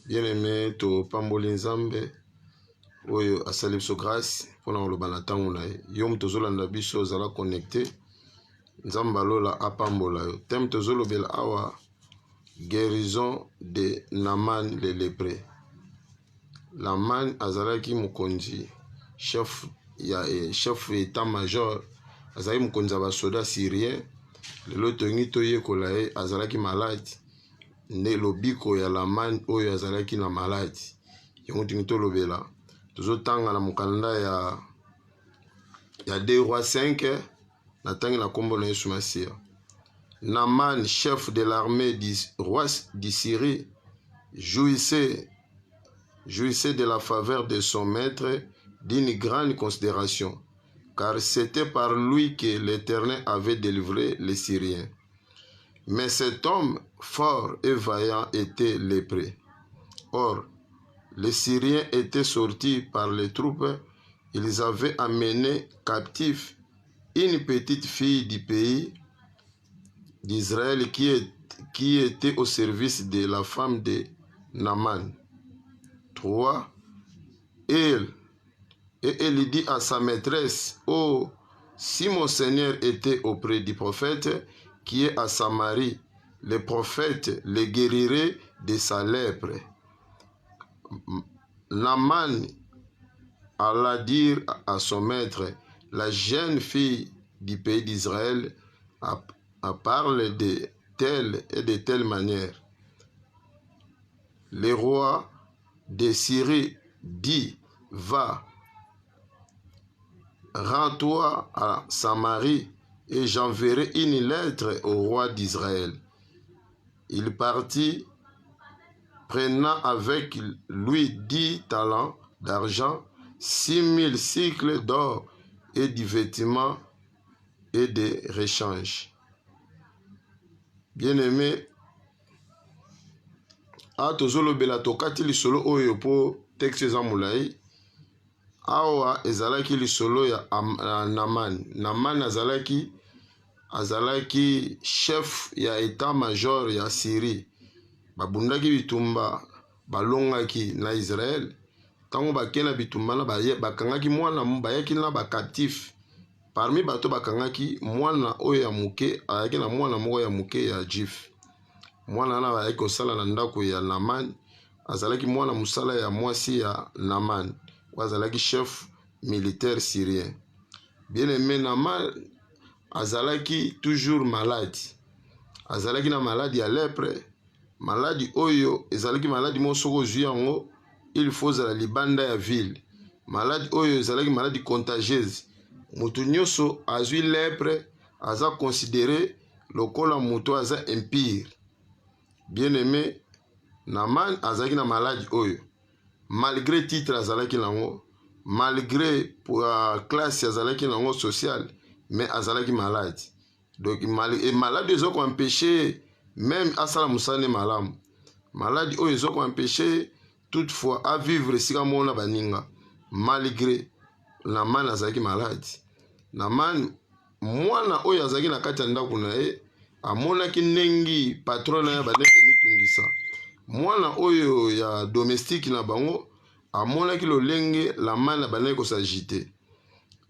Bien-aimé, to pamboli nzambe oyo asali biso grâce mpona koloba na ntango na ye. Yo moto ozolanda biso ozala connecté, nzambe alola apambola yo. Teme tozolobela awa guérison de Naman le lépreux. Naman azalaki mokonzi chef état major, azalaki mokonzi ya basoda syrien. Lelo tongi toyekola ye azalaki malade. Nde lobiko ya Naman oyo azalaki na malade. Yango tingi tolobela tozotanga na mokanda ya 2 Rois 5 na tangi na kombo na Yesu Masia. Naman, chef de l'armée du roi de Syrie, jouissait de la faveur de son maître d'une grande considération, car c'était par lui que l'Éternel avait délivré les Syriens. Mais cet homme fort et vaillant était lépreux. Or, les Syriens étaient sortis par les troupes. Ils avaient amené captif une petite fille du pays d'Israël qui était au service de la femme de Naman. 3. Et elle dit à sa maîtresse: oh, si mon Seigneur était auprès du prophète qui est à Samarie, le prophète le guérirait de sa lèpre. Naman alla dire à son maître: la jeune fille du pays d'Israël parle de telle et de telle manière. Le roi de Syrie dit: va, rends-toi à Samarie et j'enverrai une lettre au roi d'Israël. Il partit, prenant avec lui 10 talents d'argent, 6000 cycles d'or et du vêtement et de rechange. Bien-aimé, tozolobela tokati lisolo oyo po texte eza molai. Awa ezalaki lisolo ya Naman. Naman azalaki chef ya état major ya Syrie. Babundaki bitumba balongaki na Israël. Tango bakena bitumba na bakangaki mwana bayaki na bakatif. Parmi bato bakangaki mwana oyo ya muke, ayaki na mwana moko ya muke ya Jif. Mwana na bayaki kosala na ndako ya Naman, azalaki mwana musala ya mwasi ya Naman. Azalaki chef militaire syrien. Bien-aimé, Naman azalaki toujours malade. Azalaki na maladi ya lèpre. Maladi oyo ezalaki maladi mo soko zwi yango il faut zala libanda ya ville. Maladi oyo ezalaki maladi contagieuse. Mutu nyonso azwi lèpre aza considéré lokola mutu aza impire. Bien-aimé, Naman azalaki na maladi oyo. Malgré titre azalaki nango, malgré classe azalaki nango sociale, mais azalaki malade. Donc malade oyo ezoko empêcher même asala musane malamu. Maladi oyo ezoko empêcher toutefois à vivre sika mona baninga. Malgré Naman azalaki malade. Naman mwana oyo azalaki na kati ya ndako na ye amonaki nengi patron na ye bande komitungisa. Mwana oyo ya domestique na bango amonaki lolenge Naman bande kosagite.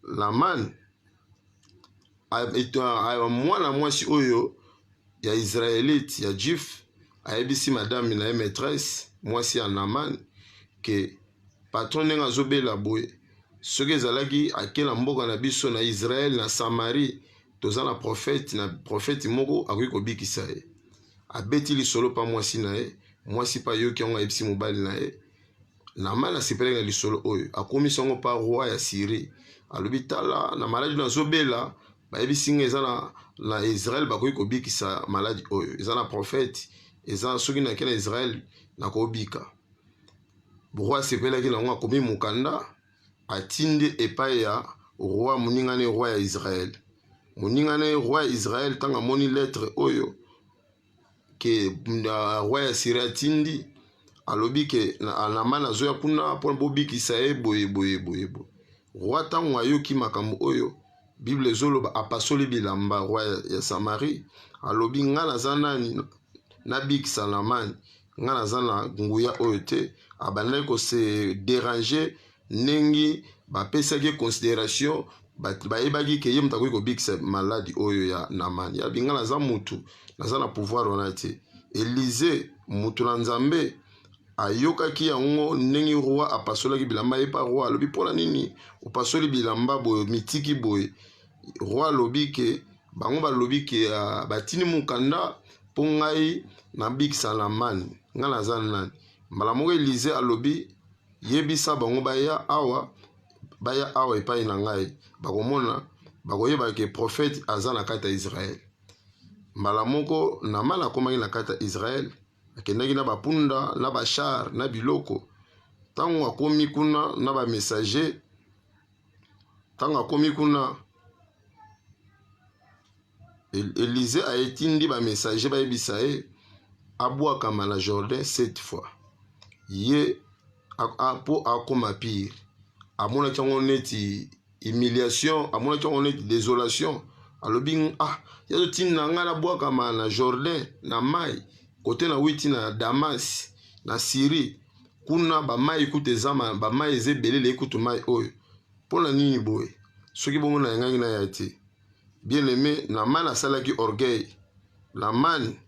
Naman mwana mwasi oyo ya Israélite ya Jif ayebisi madame na ye maîtresse mwasi ya Naman ke patron nenga azobela boye. Soki ezalaki ake na mboka na biso na Israël na Samarie toza na prophète moko akoki kobikisa ye. Abeti lisolo pa mwasi na ye, mwasi pa yoki yango ayebisi mobali na ye. Naman asepelaki na lisolo oyo akomisi yango pa roi ya Syrie. Alobi tala na maladi nazobela, bayebisi nga eza na Israël bakoki kobikisa maladi oyo. Eza na prophète, eza soki nake na Israël nakobika. Roi asepelaki nango akomi mokanda atindi epai ya roi moningane roi ya Israël. Moningane roi ya Israël tanga moni lettre oyo ke roi ya Syrie atindi, alobi ke Naman azoya kuna mpona bobikisa ye boye. Roi tango ayoki makambo oyo, Bible ezoloba apasoli bilamba roi ya Samarie, alobi nga naza nani nabikisa Naman nga naza na nguya oyo te abandaki kose déranger ndenge bapesaki considération bayebaki ke ye moto akoki kobikisa maladi oyo ya Naamani. Ya binga naza mutu naza na pouvoir wana te. Élisée mutu na Nzambe ayokaki yango ndenge roi apasolaki bilamba ye pa roi alobi mpona nini opasoli bilamba boye mitiki boye. Roi alobi ke bango balobi ke batini mukanda mpo ngai nabikisa Naamani nga naza nani. Mbala moko Élisée alobi yebisa bango baya awa epai na ngai bakomona bakoyeba ke prophète aza na kati ya Israël. Mbala moko Naamani akomaki na kati ya Israël akendaki na bapunda na bachar na biloko. Tango akomi kuna na bamessager, tango akomi kuna Élisée aetindi bamessager bayebisa ye abwakama na Jourdain 7 fois. Ye po akoma pire. Amonaki yango neti humiliation, amonaki yango neti désolation. Alobi yazo tinda nga na bwakama na Jourdain na mai kote na witi na Damas na Syrie kuna ba mai kutu ezama ba mai ezebelele ekutu mai oyo. Pona nini boye? Soki bongo na yangangi na yati. Bien aimé, Naamani asalaki orgueil. Naamani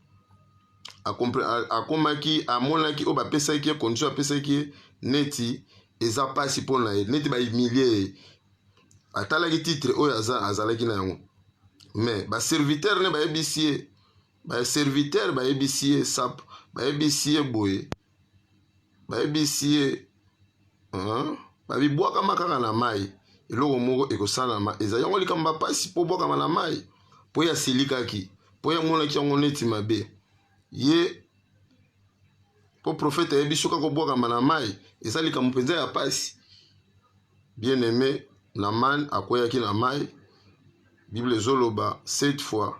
akomaki amonaki o bapesaki condition apesaki neti eza pasi pona ye neti ba humilier atalaki titre oyo azalaki na yango. Mais ba serviteur ne bayebisi ba serviteur bayebisi sap bayebisi boye bayebisi babibwaka makaka na mai eloko moko ekosalama eza yango likamba pasi po bwaka na mai po ya silikaki po ya monaki yango neti mabe ye po prophète ayebi soka kobwaka na mai eza likambo mpenza ya pasi. Bien aimé, Naamani akweyaki na mai. Bible ezoloba 7 fois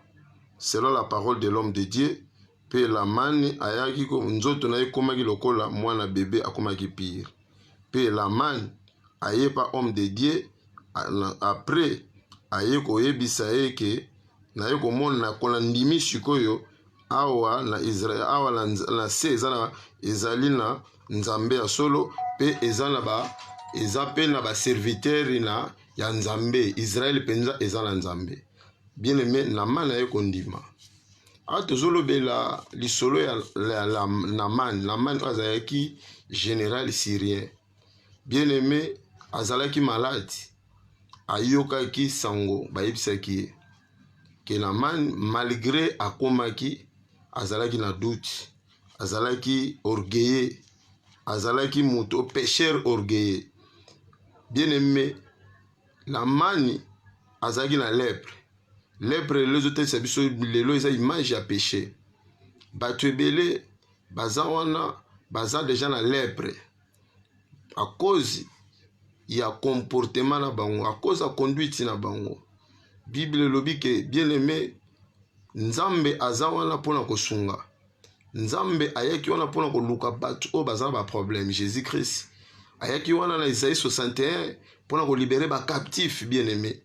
selon la parole de l'homme de Dieu. Pe Naamani ayaki ko nzoto na ye komaki lokola mwana bébé akomaki pire. Pe Naamani ayepa homme de Dieu après aye koyebisa ye ke na ye komona kola ndimi sikoyo awa na Israël awa na se ezali na Nzambe ya solo pe eza pe na ba serviteur na ya Nzambe. Israël penza eza na Nzambe. Bien aimé, Naamani aye kondima. Tozolobela lisolo ya Naamani. Naamani azalaki général syrien. Bien aimé, azalaki malade. Ayokaki sango bayebisaki ye ke Naamani malgré akomaki azalaki na doute, azalaki orgueilleux, azalaki moto pécheur orgueilleux. Bien aimé, Naamani azalaki na lèpre. Lèpre les autres sabiso lelo eza image ya péché. Bato ebele baza wana baza déjà na lèpre à cause ya comportement na bango, à cause ya conduite na bango. Bible lobi ke bien aimé, Nzambe aza wana pona kosunga. Nzambe ayaki wana pona koluka bato o baza ba problème. Jésus Christ ayaki wana na Isaïe 61 pona ko libérer ba captif. Bien aimé,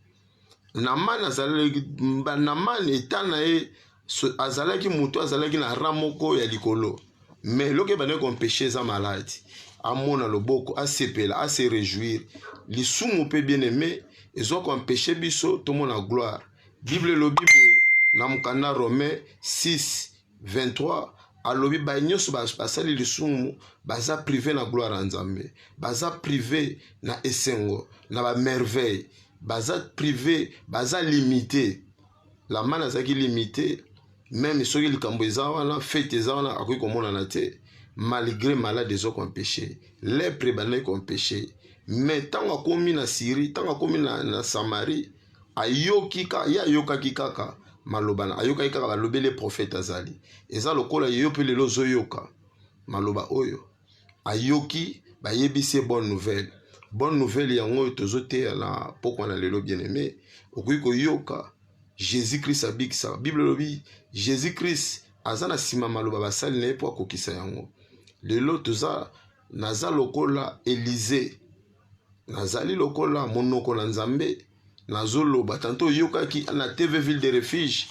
Naamani etana ye azalaki moto azalaki na ramoko ya likolo. Mais loke bane kon péché za malade amona loboko asepela ase réjouir lisumu pe bien aimé ezo kon péché biso to mona gloire. Bible lobi boye na mukanda Romain 6:23 alobi ba nyonso basali lisumu baza privé na gloire ya Nzambe, baza privé na esengo na ba merveille, baza privé, baza limité. La man azaki limité, même soki likambo eza wana fête eza wana akoki komona te malgré malade ezo kon péché, lèpre bana kon péché. Mais tango akomi na Syrie, tango akomi na Samarie, ayokaki kaka maloba na ayokaki kaka balobele prophète azali. Eza lokola yo pe lelo zoyoka maloba oyo ayoki bayebisi bonne nouvelle. Bonne nouvelle yango tozote na poko na lelo bien aimé okoki koyoka Jésus Christ abikisa. Bible lobi Jésus Christ azana sima maloba basali na po akokisa yango. Lelo toza naza lokola Élisée, nazali lokola monoko na Nzambe nazoloba tanto yokaki na TV ville de refuge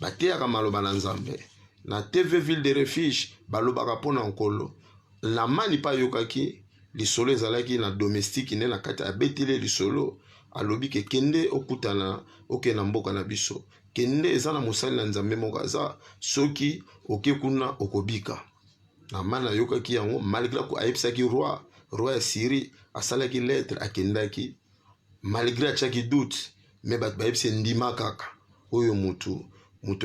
bateyaka maloba na Nzambe. na TV ville de refuge balobaka mpona nkolo Namani pa yokaki lisolo ezalaki na domestique ne na kati abetile lisolo alobi ke kende okutana oke na mboka na biso kende eza na mosali na nzambe moko aza soki oke kuna okobika Namani ayokaki yango malgré ko ayebisaki roi ya Syrie asalaki lettre akendaki malgré atiaki doute me bato bayebisi ndima kaka oyo mutu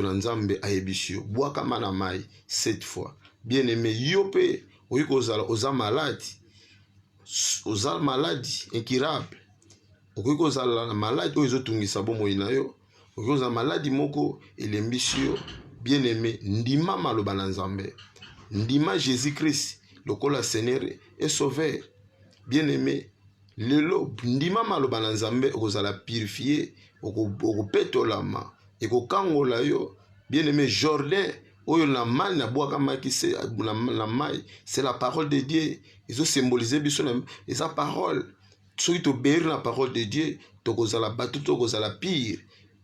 na nzambe ayebisi yo bwaka mana mai 7 fois bien aimé yo pe oza malade incurable okoki kozala malade oyo ezotungisa bomoi na yo okoki kozala maladi moko elembisi yo bien aimé ndima maloba na nzambe ndima Jésus Christ lokola Seigneur et Sauveur bien aimé lelo ndima maloba na nzambe okozala purifié okopetolama ekokangola yo bien aimé Jordan oyo na mai na bwaka maki na mai c'est la parole de Dieu ils ont symbolisé biso na esa parole soki tobeyeri na parole de Dieu tokozala bato tokozala pire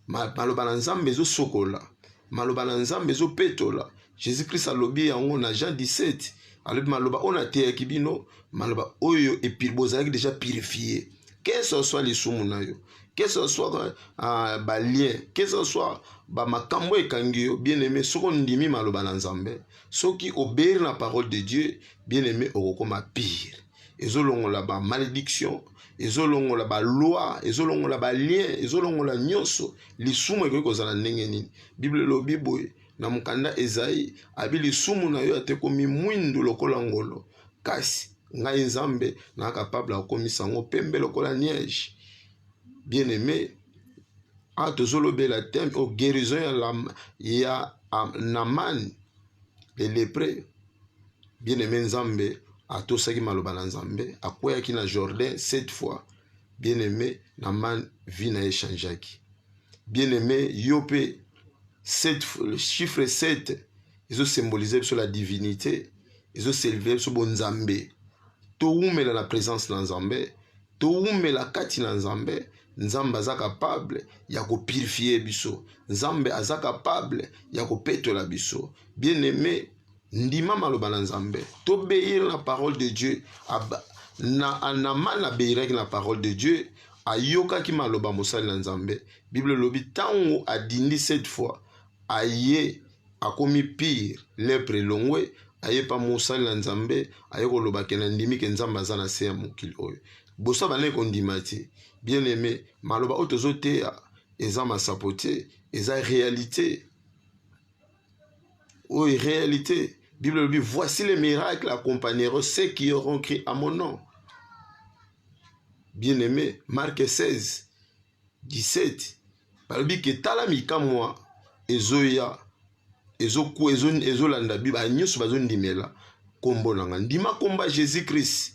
maloba na nzambe ezosokola maloba na nzambe ezopetola Jésus Christ alobi yango na Jean 17 alobi maloba oyo nateyaki bino maloba oyo bozalaki déjà purifié que ce soit lisumu na yo que ce soit balien que ce soit makambo ekangi yo bien aimé soko ndimi maloba na nzambe soki obéir na parole de Dieu bien aimé okokoma pire ezolongola ba malédiction ezolongola ba loi ezolongola ba lien ezolongola nyonso lisumu ekoki kozala ndenge nini Bible elobi boye na mukanda Esaïe abi lisumu na yo atekomi mwindu lokola ngolo kasi ngai nzambe na capable akomisa yango pembe lokola neige bien aimé a tozolobela thème au guérison ya Naman le lépreux bien aimé nzambe atosaki maloba na nzambe akweyaki na Jordan 7 fois bien aimé Naman vie na échangeaki bien aimé yope le chiffre 7 ils ont symbolisé sur la divinité ils ont célébré sur bon nzambe toumela la présence na nzambe toumela kati na nzambe nzambe aza capable ya kopurifier biso nzambe aza capable ya kopetola biso bien aimé ndima maloba na nzambe tobeyir la parole de Dieu Naman abeyiraki na parole de Dieu ayokaki maloba mosali na nzambe Bible lobi tango adindi 7 fois aye akomi pire lepre longwe aye pa mosali na nzambe aye kolobake na ndimi ke nzambe aza na se ya mokili oyo bosa bane kondima te bien aimé maloba oyo tozoteya eza masapo te eza réalité oyo réalité Bible le dit voici les miracles accompagneront ceux qui auront cru à mon nom bien aimé Marc 16 17 balobi ke tala mikamwa ezoya ezolanda biba nyonso bazondimela kombo nanga ndima komba Jésus Christ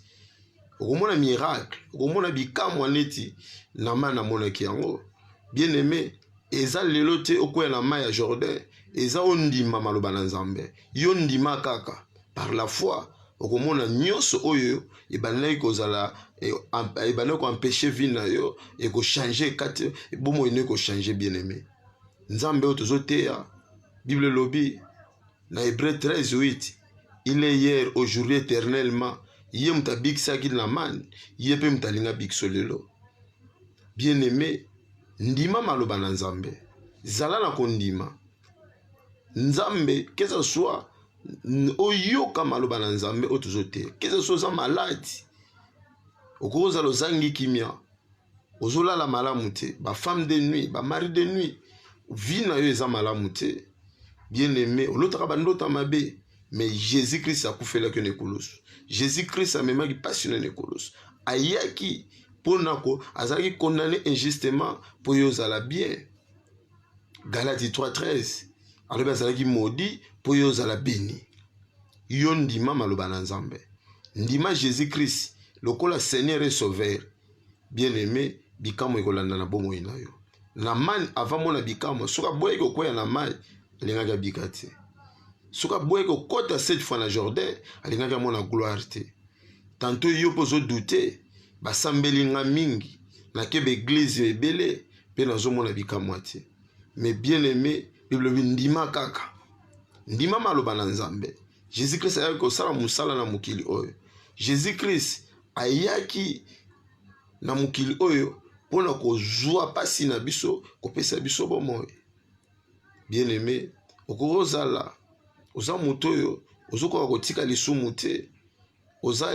okomona miracle okomona bikamwa neti Naman amonaki yango bien aimé eza lelo te okoya na mai ya Jordan eza ondima maloba na nzambe yo ndima kaka par la foi okomona nyonso oyo ebandaki kozala ebandaki koempêche vie na yo ekochange kati bomoi no ekochange bien aimé nzambe oyo tozoteya Bible lobi na Hébreu 13:8 il est hier aujourd'hui éternellement ye muta bikisaki Naman ye pe mutalinga bikiso lelo bien aimé ndima maloba na nzambe zala na kondima nzambe que ce soit oyoka maloba na nzambe otuzote que ce soit za malade okoza lozangi kimia ozolala malamu te ba femme de nuit ba mari de nuit vie na yo eza malamu te bien aimé olotaka bandota mabe mais Jésus Christ akufelaki na ekoloso Jésus Christ amemaki passionné na ekoloso ayaki ponako azalaki condamné injustement pour yozala bien Galatie 3:13 alobi azalaki maudit pour yozala béni yo ndima maloba na nzambe ndima Jésus Christ lokola Seigneur et Sauveur bien aimé bikamo ekolanda na bomoi na yo Naman avant mona bikamo soka boyeki okoya na mai alingaki abika te soka boyeki okota 7 fois na Jordan alingaki amona gloire te tantôt yo mpo ozodute basambeli nga mingi nakeba église ebele mpe nazomona bikamwa te mais bien aimé Bible ndima kaka ndima maloba na nzambe. Jésus-Christ ayaki kosala musala na mokili oyo. Jésus-Christ ayaki na mokili oyo pona kozwa pasi na biso, kopesa biso bomoi. Bien-aimé, okozala oza moto oyo ozokoka kotika lisumu te. Oza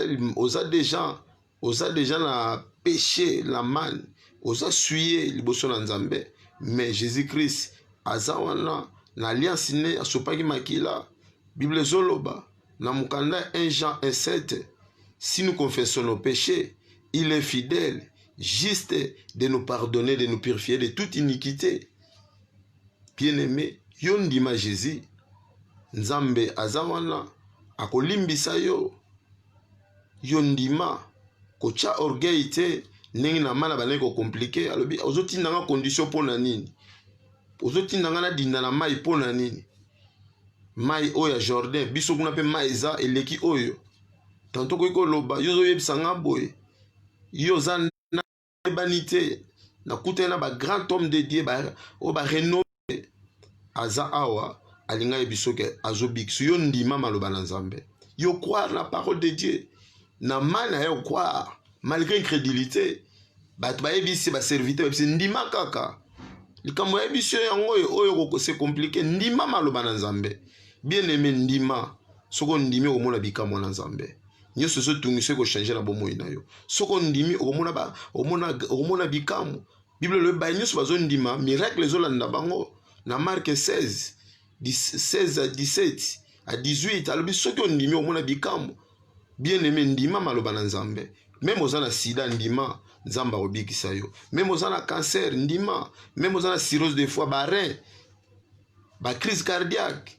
déjà na péché, la man, oza suye liboso na nzambe. Mais Jésus-Christ aza wana na alliance ne asopaki makila. Bible zoloba na mukanda 1 Jean 1:7, si nous confessons nos péchés, il est fidèle, juste de nous pardonner, de nous purifier de toute iniquité. Bien-aimé, yo ndima Jésus, nzambe aza wana akolimbisa yo. Yo ndima kocha orgueil te ndenge na mana bana ko compliqué. Alobi ozotindanga condition pona nini? Ozotindanga na dinda na mai pona nini? Mai oya Jordan biso kuna pe mai za eleki oyo. Tanto ko loba yo zoyebisanga boye. Yo za na banité na kutena ba grand homme de Dieu ba o ba renommé aza awa alinga yebiso ke azobiksu. Yo ndima maloba na nzambe. Yo croire la parole de Dieu. Na mana yo croire malgré incrédulité. Bat ba yebisi ba serviteur bisi ndima kaka. Likambo yebiso yango oyo ko c'est compliqué. Ndima maloba na nzambe. Bien-aimé ndima soko ndimi omona bikamo na nzambe. Nyoso so tungise ko changer na bomoi na yo. Soko ndimi omona bikamo. Bible le ba nyoso bazo ndima miracle zolanda bango na Marc 16 à 17 à 18 alobi soko ndimi omona bikamo. Bien-aimé ndima maloba na nzambe. Même ozana sida ndima nzamba obikisa yo. Même ozana cancer ndima, même ozana cirrhose de foie, ba rein, ba crise cardiaque,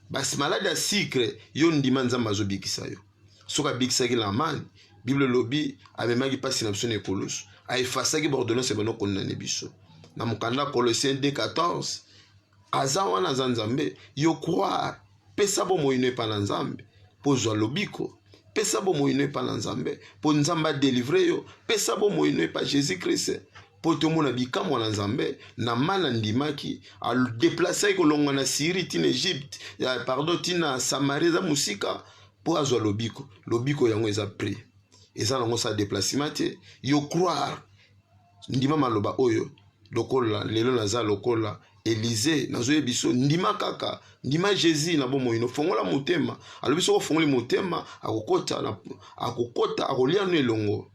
ba maladie à sucre, yo ndima nzamba zobikisa yo. Soka bikisa ki la man, Bible lobi amemaki pasi na biso na ekoloso. A efasaki ba ordonnance bano kondane biso. Na mukanda Colossiens 2:14 aza wana za nzambe yo croire pesa bo moino epa na nzambe pozwa lobiko. Pesa bo moino epa na nzambe po nzamba délivrer yo. Pesa bo moino epa Jésus Christ po tomona bikamo na nzambe na mana ndimaki al déplacer ko longa na Syrie tina Egypte pardon tina Samarie za musika po azwa lobiko. Lobiko yango eza prix eza nango sa déplacement te. Yo croire ndima maloba oyo lokola lelo naza lokola Élysée nazoye biso ndima kaka ndima Jésus na bomo ino fongola motema alobi soko fongoli motema akokota akolia no elongo